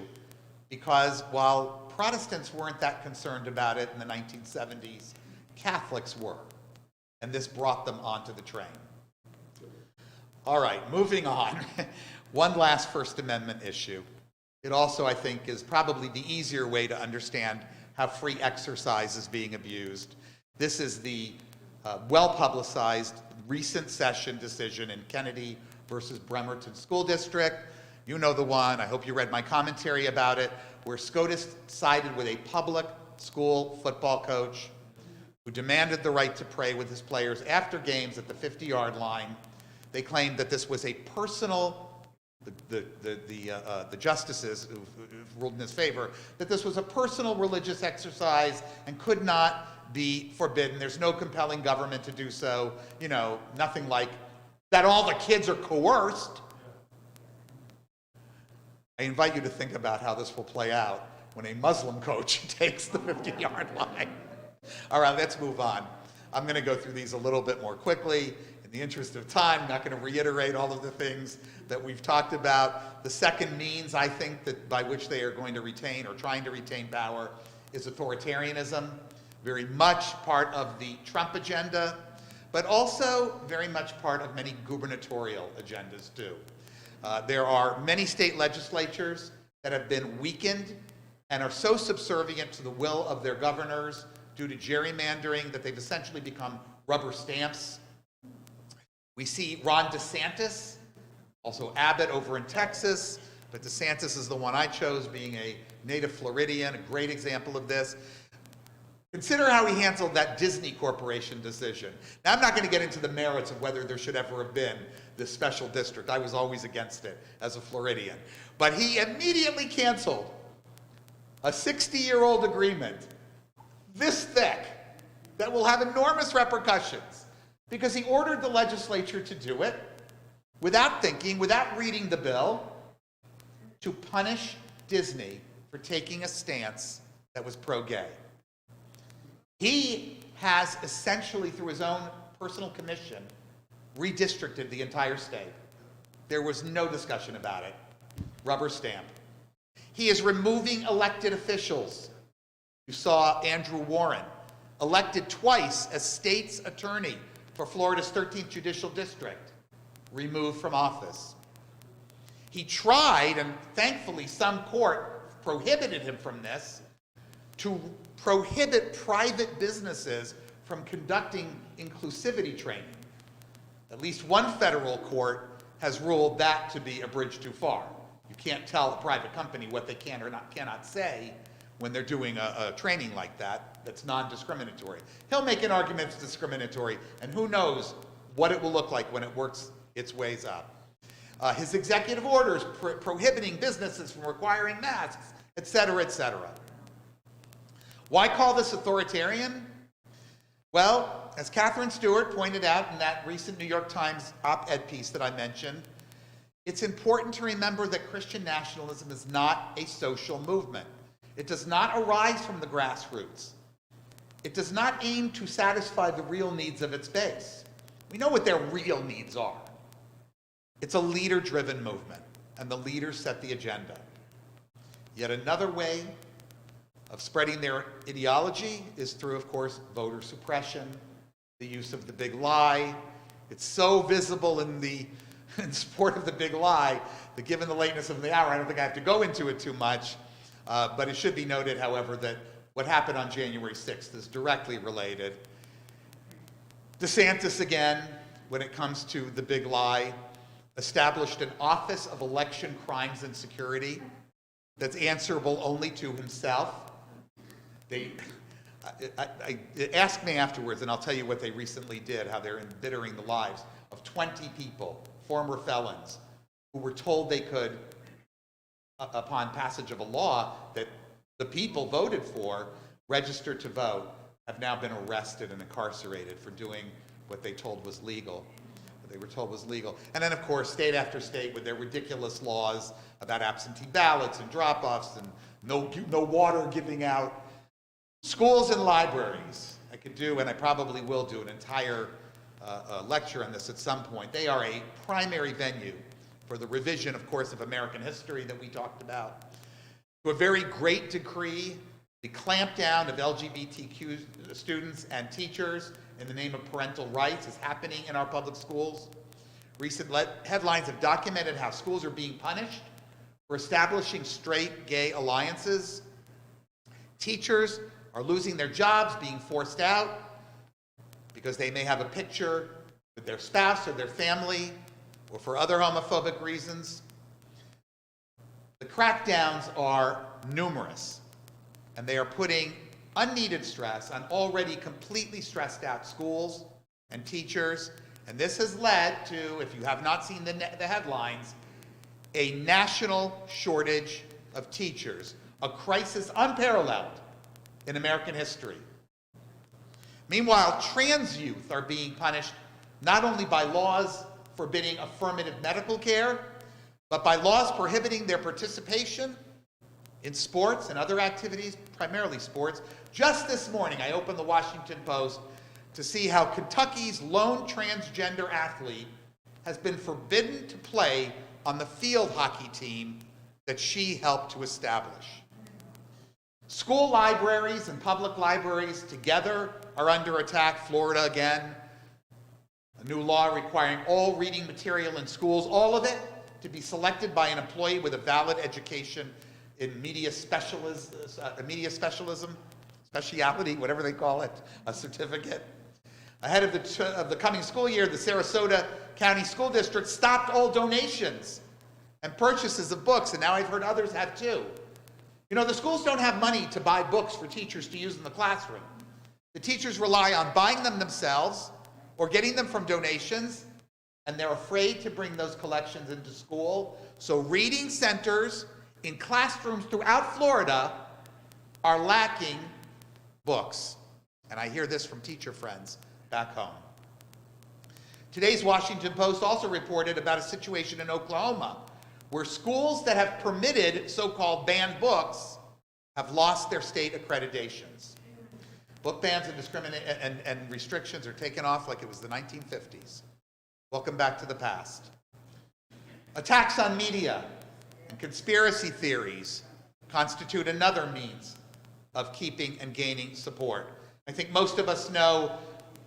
because while Protestants weren't that concerned about it in the 1970s, Catholics were. And this brought them onto the train. All right, moving on. One last First Amendment issue. It also, I think, is probably the easier way to understand how free exercise is being abused. This is the well-publicized recent session decision in Kennedy versus Bremerton School District. You know the one. I hope you read my commentary about it, where SCOTUS sided with a public school football coach who demanded the right to pray with his players after games at the 50-yard line. They claimed that this was a personal, the justices who ruled in his favor, that this was a personal religious exercise and could not be forbidden. There's no compelling government to do so. Nothing like that all the kids are coerced. I invite you to think about how this will play out when a Muslim coach takes the 50-yard line. All right, let's move on. I'm going to go through these a little bit more quickly. In the interest of time, I'm not going to reiterate all of the things that we've talked about. The second means, I think, that by which they are going to retain or trying to retain power is authoritarianism, very much part of the Trump agenda, but also very much part of many gubernatorial agendas too. There are many state legislatures that have been weakened and are so subservient to the will of their governors due to gerrymandering that they've essentially become rubber stamps. We see Ron DeSantis, also Abbott over in Texas, but DeSantis is the one I chose, being a native Floridian, a great example of this. Consider how he handled that Disney Corporation decision. Now, I'm not going to get into the merits of whether there should ever have been this special district. I was always against it as a Floridian. But he immediately canceled a 60-year-old agreement this thick that will have enormous repercussions because he ordered the legislature to do it without thinking, without reading the bill, to punish Disney for taking a stance that was pro-gay. He has essentially, through his own personal commission, redistricted the entire state. There was no discussion about it. Rubber stamp. He is removing elected officials. You saw Andrew Warren, elected twice as state's attorney for Florida's 13th Judicial District, removed from office. He tried, and thankfully some court prohibited him from this, to prohibit private businesses from conducting inclusivity training. At least one federal court has ruled that to be a bridge too far. You can't tell a private company what they can or cannot say when they're doing a training like that that's non-discriminatory. He'll make an argument it's discriminatory, and who knows what it will look like when it works its ways up. His executive orders prohibiting businesses from requiring masks, et cetera, et cetera. Why call this authoritarian? Well, as Catherine Stewart pointed out in that recent New York Times op-ed piece that I mentioned, it's important to remember that Christian nationalism is not a social movement. It does not arise from the grassroots. It does not aim to satisfy the real needs of its base. We know what their real needs are. It's a leader-driven movement, and the leaders set the agenda. Yet another way of spreading their ideology is through, of course, voter suppression, the use of the big lie. It's so visible in support of the big lie that given the lateness of the hour, I don't think I have to go into it too much. But it should be noted, however, that what happened on January 6th is directly related. DeSantis, again, when it comes to the big lie, established an Office of Election Crimes and Security that's answerable only to himself. Ask me afterwards, and I'll tell you what they recently did, how they're embittering the lives of 20 people, former felons, who were told they could, upon passage of a law that the people voted for, registered to vote, have now been arrested and incarcerated for doing what they told was legal. They were told was legal. And then, of course, state after state with their ridiculous laws about absentee ballots and drop-offs and no water giving out. Schools and libraries. I could do, and I probably will do, an entire lecture on this at some point. They are a primary venue for the revision, of course, of American history that we talked about. To a very great degree, the clampdown of LGBTQ students and teachers in the name of parental rights is happening in our public schools. Recent headlines have documented how schools are being punished for establishing straight gay alliances. Teachers are losing their jobs, being forced out because they may have a picture with their spouse or their family or for other homophobic reasons. The crackdowns are numerous, and they are putting unneeded stress on already completely stressed out schools and teachers. And this has led to, if you have not seen the headlines, a national shortage of teachers, a crisis unparalleled in American history. Meanwhile, trans youth are being punished not only by laws forbidding affirmative medical care, but by laws prohibiting their participation in sports and other activities, primarily sports. Just this morning, I opened the Washington Post to see how Kentucky's lone transgender athlete has been forbidden to play on the field hockey team that she helped to establish. School libraries and public libraries together are under attack. Florida again, a new law requiring all reading material in schools, all of it, to be selected by an employee with a valid education in media specialism, speciality, whatever they call it, a certificate. Ahead of the coming school year, the Sarasota County School District stopped all donations and purchases of books, and now I've heard others have too. You know, the schools don't have money to buy books for teachers to use in the classroom. The teachers rely on buying them themselves or getting them from donations, and they're afraid to bring those collections into school. So reading centers in classrooms throughout Florida are lacking books. And I hear this from teacher friends back home. Today's Washington Post also reported about a situation in Oklahoma where schools that have permitted so-called banned books have lost their state accreditations. Book bans and restrictions are taken off like it was the 1950s. Welcome back to the past. Attacks on media and conspiracy theories constitute another means of keeping and gaining support. I think most of us know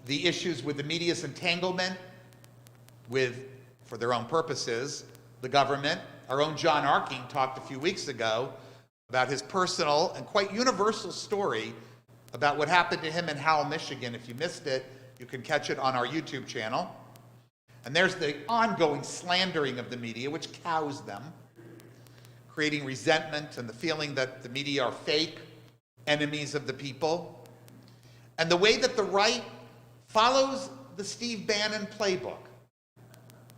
the issues with the media's entanglement with, for their own purposes, the government. Our own John Arking talked a few weeks ago about his personal and quite universal story about what happened to him in Howell, Michigan. If you missed it, you can catch it on our YouTube channel. And there's the ongoing slandering of the media, which cows them, creating resentment and the feeling that the media are fake, enemies of the people. And the way that the right follows the Steve Bannon playbook.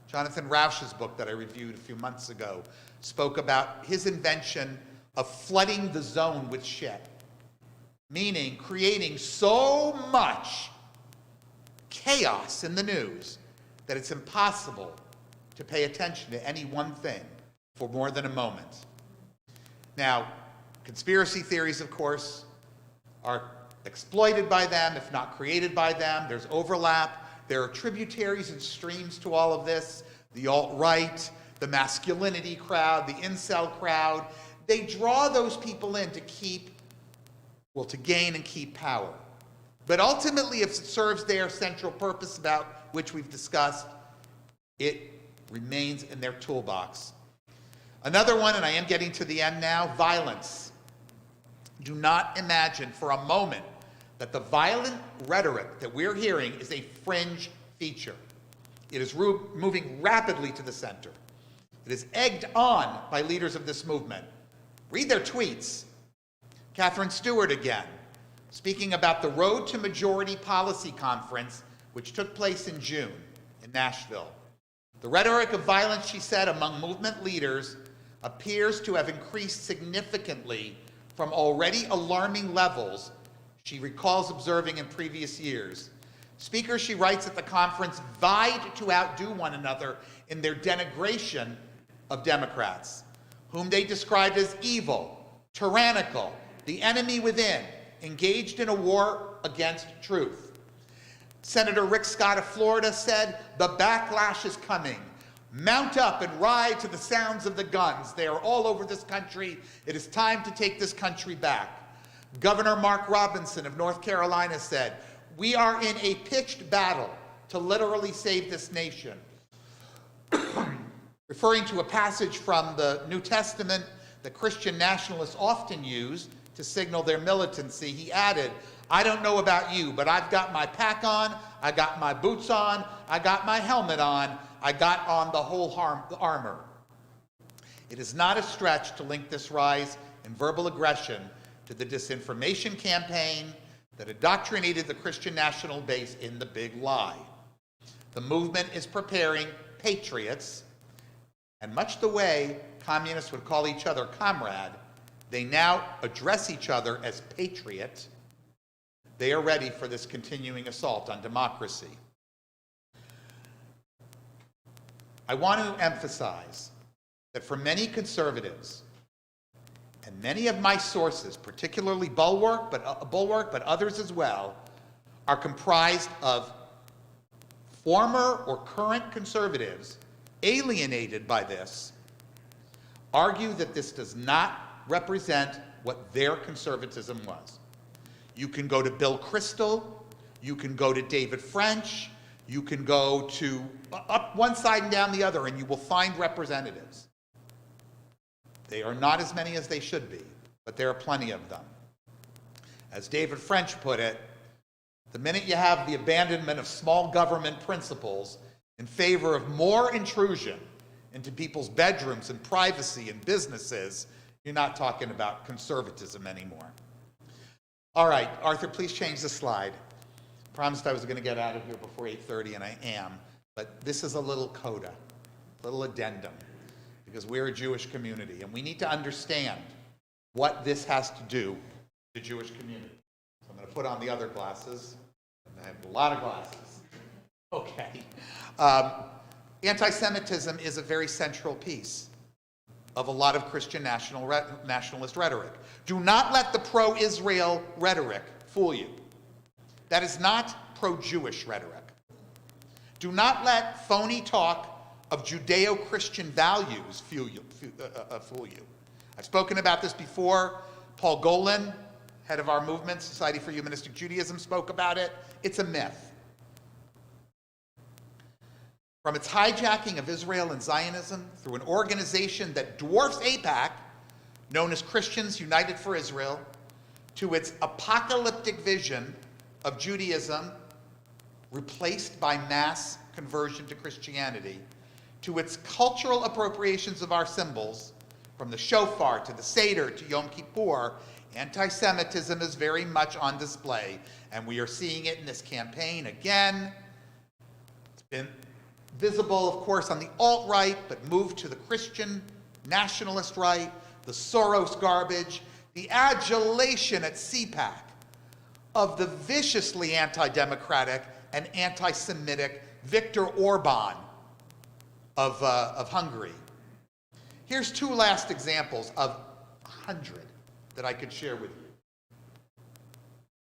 Jonathan Rauch's book that I reviewed a few months ago spoke about his invention of flooding the zone with shit, meaning creating so much chaos in the news that it's impossible to pay attention to any one thing for more than a moment. Now, Conspiracy theories, of course, are exploited by them, if not created by them. There's overlap. There are tributaries and streams to all of this. The alt-right, the masculinity crowd, the incel crowd. They draw those people in to gain and keep power. But ultimately, if it serves their central purpose, about which we've discussed, it remains in their toolbox. Another one, and I am getting to the end now, violence. Do not imagine for a moment that the violent rhetoric that we're hearing is a fringe feature. It is moving rapidly to the center. It is egged on by leaders of this movement. Read their tweets. Catherine Stewart again, speaking about the Road to Majority Policy Conference, which took place in June in Nashville. The rhetoric of violence, she said, among movement leaders appears to have increased significantly from already alarming levels she recalls observing in previous years. Speakers, she writes, at the conference vied to outdo one another in their denigration of Democrats, whom they described as evil, tyrannical, the enemy within, engaged in a war against truth. Senator Rick Scott of Florida said, "The backlash is coming. Mount up and ride to the sounds of the guns. They are all over this country. It is time to take this country back." Governor Mark Robinson of North Carolina said, "We are in a pitched battle to literally save this nation." Referring to a passage from the New Testament that Christian nationalists often use to signal their militancy, he added, "I don't know about you, but I've got my pack on, I got my boots on, I got my helmet on, I got on the whole armor." It is not a stretch to link this rise in verbal aggression to the disinformation campaign that indoctrinated the Christian national base in the big lie. The movement is preparing patriots, and much the way communists would call each other comrade, they now address each other as patriot. They are ready for this continuing assault on democracy. I want to emphasize that for many conservatives, and many of my sources, particularly Bulwark, but others as well, are comprised of former or current conservatives alienated by this, argue that this does not represent what their conservatism was. You can go to Bill Kristol, you can go to David French, you can go to up one side and down the other, and you will find representatives. They are not as many as they should be, but there are plenty of them. As David French put it, the minute you have the abandonment of small government principles in favor of more intrusion into people's bedrooms and privacy and businesses, you're not talking about conservatism anymore. All right, Arthur, please change the slide. Promised I was going to get out of here before 8:30, and I am. But this is a little coda, a little addendum, because we're a Jewish community, and we need to understand what this has to do with the Jewish community. So I'm going to put on the other glasses. I have a lot of glasses. Okay. Anti-Semitism is a very central piece of a lot of Christian nationalist rhetoric. Do not let the pro-Israel rhetoric fool you. That is not pro-Jewish rhetoric. Do not let phony talk of Judeo-Christian values fool you. I've spoken about this before. Paul Golan, head of our movement, Society for Humanistic Judaism, spoke about it. It's a myth. From its hijacking of Israel and Zionism through an organization that dwarfs AIPAC, known as Christians United for Israel, to its apocalyptic vision of Judaism replaced by mass conversion to Christianity, to its cultural appropriations of our symbols, from the shofar to the Seder to Yom Kippur, anti-Semitism is very much on display, and we are seeing it in this campaign again. It's been visible, of course, on the alt-right, but moved to the Christian nationalist right, the Soros garbage, the adulation at CPAC of the viciously anti-democratic and anti-Semitic Viktor Orban of Hungary. Here's two last examples of 100 that I could share with you.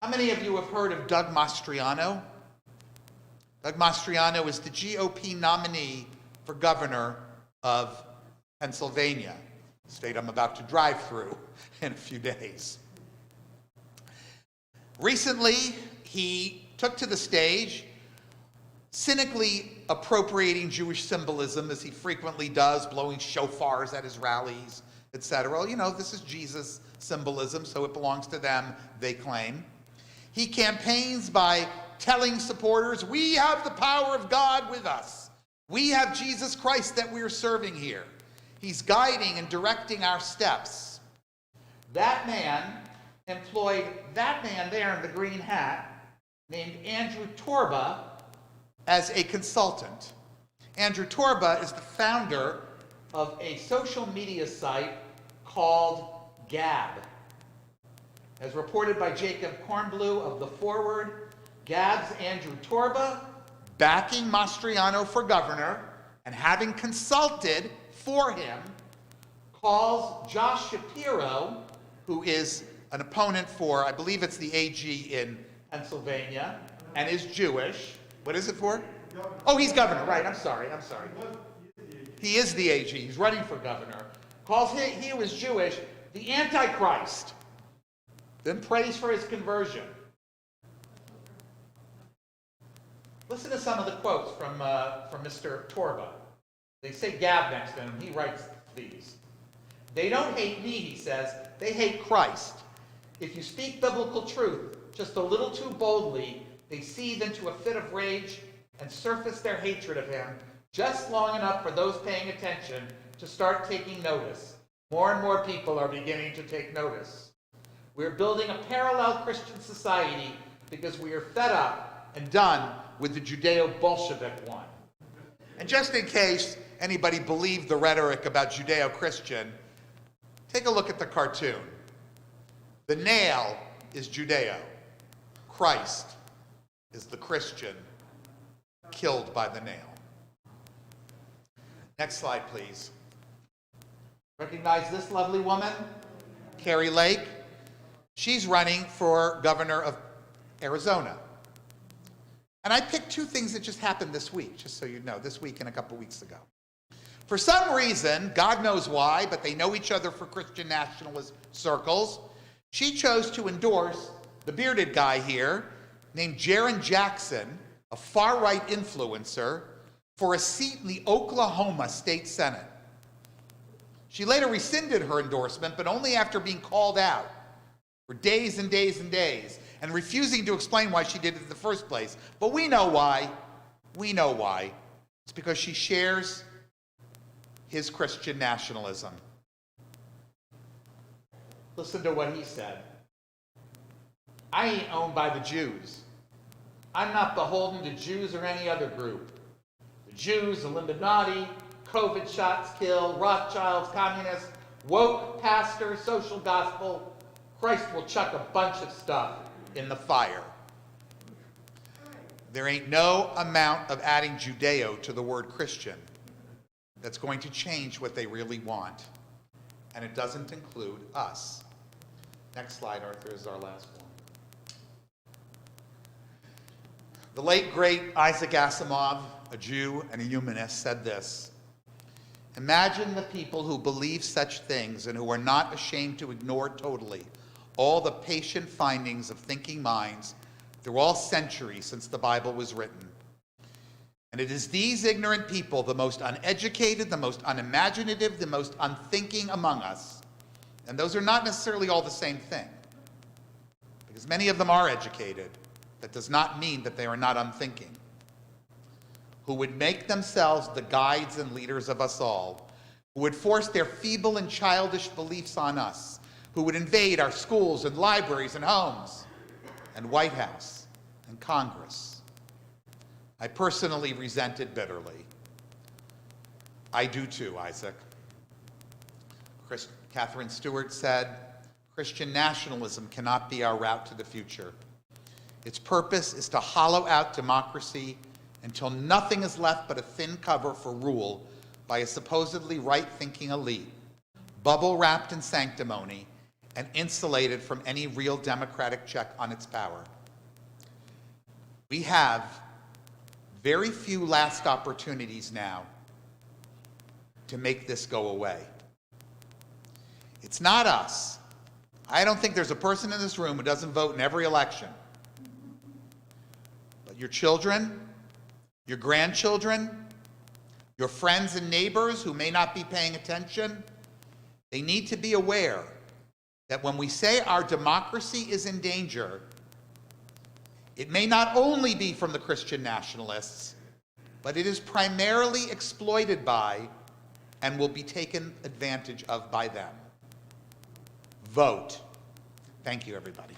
How many of you have heard of Doug Mastriano? Doug Mastriano is the GOP nominee for governor of Pennsylvania, the state I'm about to drive through in a few days. Recently, he took to the stage, cynically appropriating Jewish symbolism, as he frequently does, blowing shofars at his rallies, etc. You know, this is Jesus symbolism, so it belongs to them, they claim. He campaigns by telling supporters, we have the power of God with us. We have Jesus Christ that we're serving here. He's guiding and directing our steps. That man employed that man there in the green hat, named Andrew Torba, as a consultant. Andrew Torba is the founder of a social media site called Gab. As reported by Jacob Kornblue of The Forward, Gab's Andrew Torba, backing Mastriano for governor and having consulted for him, calls Josh Shapiro, who is an opponent for, I believe it's the AG in Pennsylvania, and is Jewish. What is it for? Oh, he's governor, right, I'm sorry. He is the AG, he's running for governor. Calls he who is Jewish the Antichrist, then prays for his conversion. Listen to some of the quotes from Mr. Torba. They say Gab next to him, he writes these. They don't hate me, he says, they hate Christ. If you speak biblical truth just a little too boldly, they seethe into a fit of rage and surface their hatred of him just long enough for those paying attention to start taking notice. More and more people are beginning to take notice. We're building a parallel Christian society because we are fed up and done with the Judeo-Bolshevik one. And just in case anybody believed the rhetoric about Judeo-Christian, take a look at the cartoon. The nail is Judeo. Christ is the Christian killed by the nail. Next slide, please. Recognize this lovely woman? Carrie Lake. She's running for governor of Arizona. And I picked two things that just happened this week, just so you know, this week and a couple weeks ago. For some reason, God knows why, but they know each other for Christian nationalist circles, she chose to endorse the bearded guy here, named Jaron Jackson, a far-right influencer, for a seat in the Oklahoma State Senate. She later rescinded her endorsement, but only after being called out for days and days and days, and refusing to explain why she did it in the first place. But we know why. We know why. It's because she shares his Christian nationalism. Listen to what he said. I ain't owned by the Jews. I'm not beholden to Jews or any other group. The Jews, Illuminati, COVID shots kill, Rothschilds, communists, woke, pastor, social gospel. Christ will chuck a bunch of stuff in the fire. There ain't no amount of adding Judeo to the word Christian that's going to change what they really want. And it doesn't include us. Next slide, Arthur, is our last one. The late, great Isaac Asimov, a Jew and a humanist, said this: imagine the people who believe such things and who are not ashamed to ignore totally all the patient findings of thinking minds through all centuries since the Bible was written. And it is these ignorant people, the most uneducated, the most unimaginative, the most unthinking among us. And those are not necessarily all the same thing, because many of them are educated. That does not mean that they are not unthinking. Who would make themselves the guides and leaders of us all, who would force their feeble and childish beliefs on us, who would invade our schools and libraries and homes and White House and Congress. I personally resent it bitterly. I do too, Isaac. Catherine Stewart said, Christian nationalism cannot be our route to the future. Its purpose is to hollow out democracy until nothing is left but a thin cover for rule by a supposedly right-thinking elite, bubble-wrapped in sanctimony and insulated from any real democratic check on its power. We have very few last opportunities now to make this go away. It's not us. I don't think there's a person in this room who doesn't vote in every election. But your children, your grandchildren, your friends and neighbors who may not be paying attention, they need to be aware that when we say our democracy is in danger, it may not only be from the Christian nationalists, but it is primarily exploited by and will be taken advantage of by them. Vote. Thank you, everybody.